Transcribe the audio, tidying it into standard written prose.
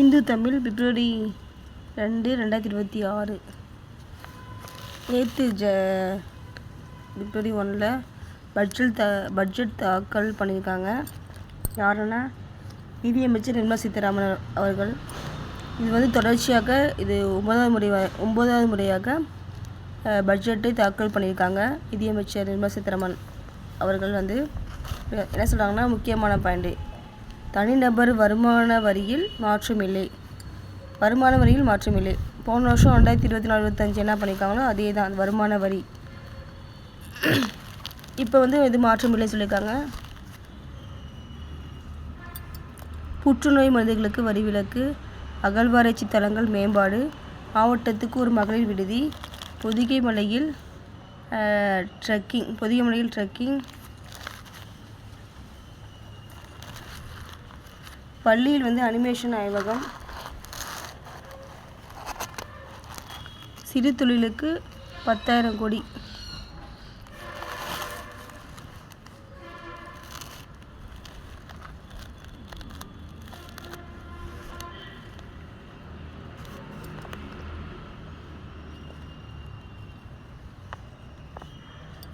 இந்து தமிழ் பிப்ரவரி 2, 2026. நேற்று பிப்ரவரி 1 பட்ஜெட் தாக்கல் பண்ணியிருக்காங்க. யாருன்னா நிதியமைச்சர் நிர்மலா சீதாராமன் அவர்கள். இது தொடர்ச்சியாக இது 9வது முறையாக பட்ஜெட்டை தாக்கல் பண்ணியிருக்காங்க. நிதியமைச்சர் நிர்மலா சீதாராமன் அவர்கள் என்ன சொல்கிறாங்கன்னா, முக்கியமான பாயிண்ட், தனிநபர் வருமான வரியில் மாற்றமில்லை. போன வருஷம் 2024-25 என்ன பண்ணியிருக்காங்களோ அதே தான் வருமான வரி. இப்போ இது மாற்றமில்லைன்னு சொல்லியிருக்காங்க. புற்றுநோய் மருந்துகளுக்கு வரி விலக்கு, அகழ்வாராய்ச்சி தளங்கள் மேம்பாடு, மாவட்டத்துக்கு ஒரு மகளிர் விடுதி, பொதிகை மலையில் ட்ரெக்கிங், பள்ளியில் அனிமேஷன் ஆய்வகம், சிறு தொழிலுக்கு 10,000 கோடி.